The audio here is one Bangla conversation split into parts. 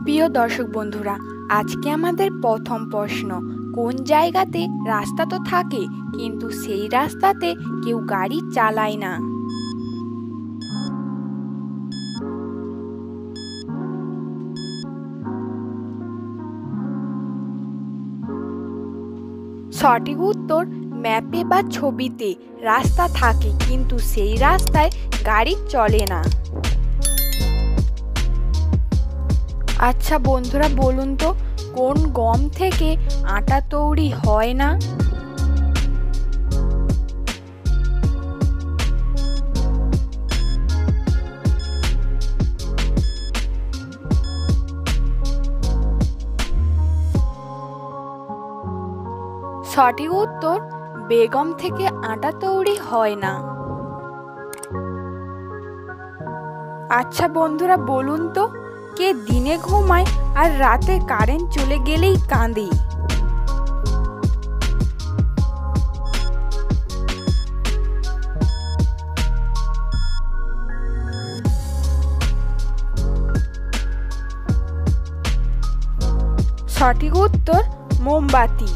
প্রিয় দর্শক বন্ধুরা, আজকে আমাদের প্রথম প্রশ্ন, কোন জায়গাতে রাস্তা তো থাকে কিন্তু সেই রাস্তাতে কেউ গাড়ি চালায় না? সঠিক উত্তর ম্যাপে বা ছবিতে রাস্তা থাকে কিন্তু সেই রাস্তায় গাড়ি চলে না। আচ্ছা বন্ধুরা, বলুন তো কোন গম থেকে আটা তৈরি হয় না? সঠিক উত্তর বেগম থেকে আটা তৈরি হয় না। আচ্ছা বন্ধুরা, বলুন তো কে দিনে ঘুমায় আর রাতে কারেন্ট চলে গেলেই কাঁদে? সঠিক উত্তর মোমবাতি।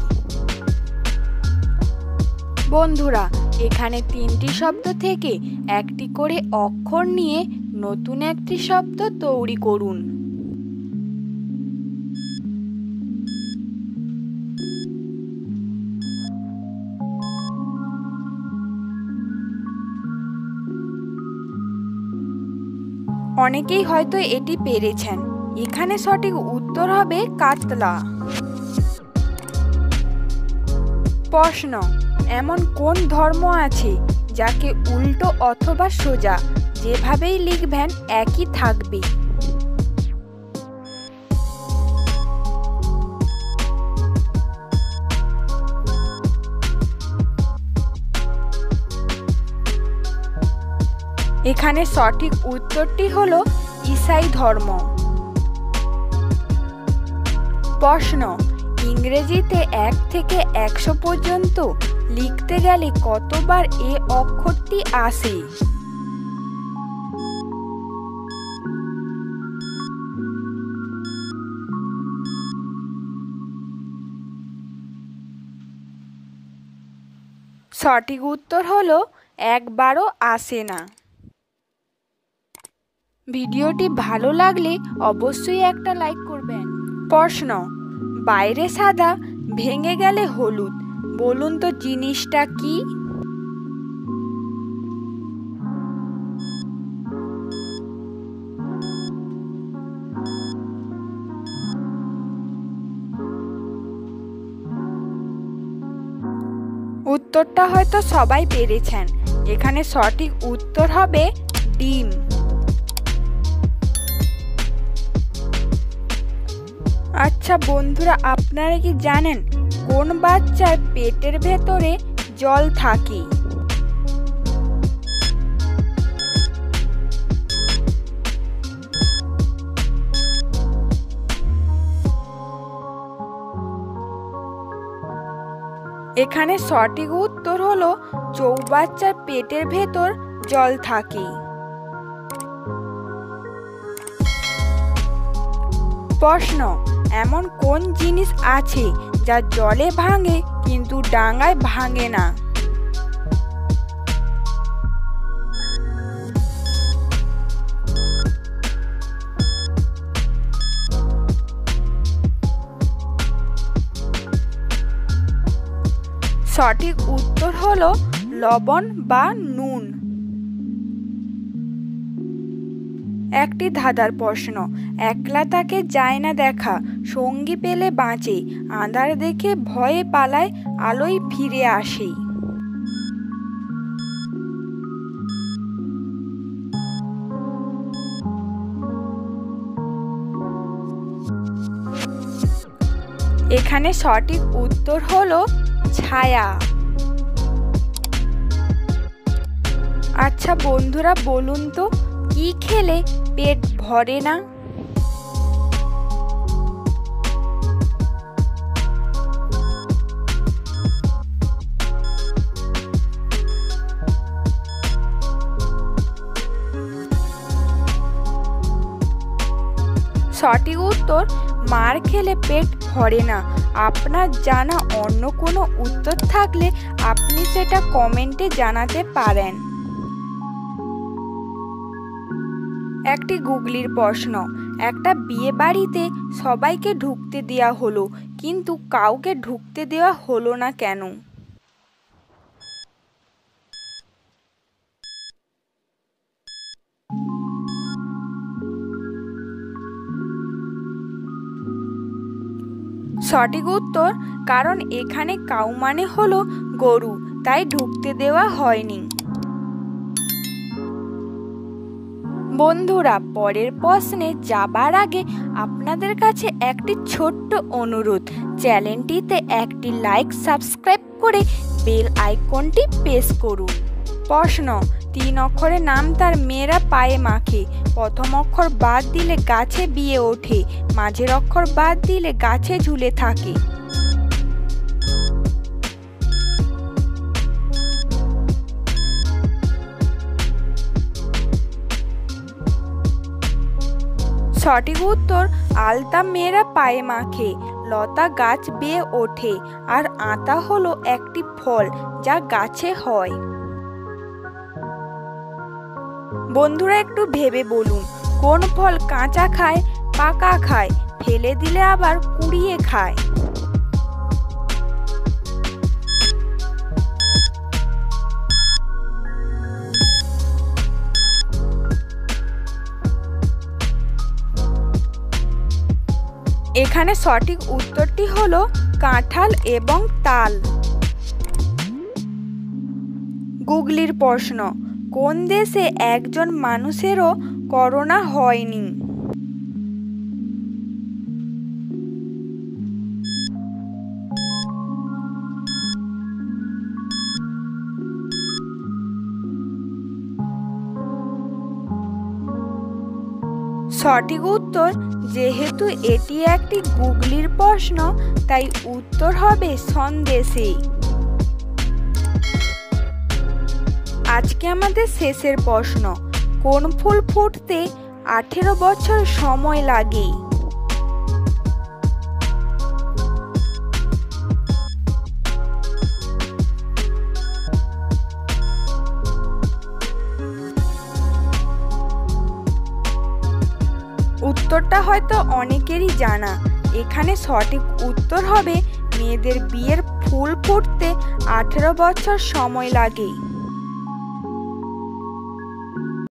বন্ধুরা, এখানে তিনটি শব্দ থেকে একটি করে অক্ষর নিয়ে নতুন একটি শব্দ তৈরি করুন। অনেকেই হয়তো এটি পেরেছেন। এখানে সঠিক উত্তর হবে কাতলা। প্রশ্ন, এমন কোন ধর্ম আছে যাকে উল্টো অথবা সোজা যেভাবেই লিখবেন একই থাকবে? এখানে সঠিক উত্তরটি হলো ঈসাই ধর্ম। প্রশ্ন, ইংরেজিতে 1 থেকে 100 পর্যন্ত লিখতে গেলে কতবার এ অক্ষরটি আসে? সঠিক উত্তর হলো একবারও আসে না। ভিডিওটি ভালো লাগলে অবশ্যই একটা লাইক করবেন। প্রশ্ন, বাইরে সাদা ভেঙে গেলে হলুদ, বলুন তো জিনিসটা কি? উত্তরটা হয়তো সবাই পেরেছেন। এখানে সঠিক উত্তর হবে ডিম। আচ্ছা বন্ধুরা, আপনারা কি জানেন কোন বাচ্চার পেটের ভেতরে জল থাকে? এখানে সঠিক উত্তর হলো চৌবাচ্চার পেটের ভেতর জল থাকে। প্রশ্ন, এমন কোন জিনিস আছে যা জলে ভাঙে কিন্তু ডাঙায় ভাঙে না? সঠিক উত্তর হলো লবণ বা নুন। একটি ধাঁধার প্রশ্ন, একলা তাকে যায় না দেখা, সঙ্গী পেলে বাঁচে, আঁধার দেখে ভয়ে পালায়, আলোয় ফিরে আসে। এখানে সঠিক উত্তর হলো ছায়া। আচ্ছা বন্ধুরা, বলুন তো কি খেলে পেট ভরে না? সঠিক উত্তর, মার খেলে পেট ভরে না। আপনার জানা অন্য কোনো উত্তর থাকলে আপনি সেটা কমেন্টে জানাতে পারেন। একটি গুগলির প্রশ্ন। একটা বিয়ে বাড়িতে সবাইকে ঢুকতে দেওয়া হলো, কিন্তু কাউকে ঢুকতে দেওয়া হলো না কেন? সঠিক উত্তর, কারণ এখানে কাউ মানে হলো গরু, তাই ঢুকতে দেওয়া হয়নি। বন্ধুরা, পরের প্রশ্নে যাবার আগে আপনাদের কাছে একটি ছোট্ট অনুরোধ, চ্যানেলটিতে একটি লাইক, সাবস্ক্রাইব করে বেল আইকনটি প্রেস করুন। প্রশ্ন, 3 অক্ষরের নাম তার মেয়েরা পায়ে মাখে। প্রথম অক্ষর বাদ দিলে গাছে বিয়ে ওঠে, মাঝের অক্ষর বাদ দিলে গাছে ঝুলে থাকে। সঠিক উত্তর, আলতা মেয়েরা পায়ে মাখে, লতা গাছ বেয়ে ওঠে, আর আতা হলো একটি ফল যা গাছে হয়। বন্ধুরা, একটু ভেবে বলুন, কোন ফল কাঁচা খায়, পাকা খায়, ফেলে দিলে আবার কুড়িয়ে খায়? এখানে সঠিক উত্তরটি হলো কাঁঠাল এবং তাল। গুগলির প্রশ্ন, কোন দেশে একজন মানুষেরও করোনা হয়নি? সঠিক উত্তর, যেহেতু এটি একটি গুগলির প্রশ্ন তাই উত্তর হবে সন্দেশে। আজকে আমাদের শেষের প্রশ্ন, কোন ফুল ফুটতে 18 বছর সময় লাগে? উত্তরটা হয়তো অনেকেরই জানা। এখানে সঠিক উত্তর হবে মেয়েদের বিয়ের ফুল ফুটতে 18 বছর সময় লাগে।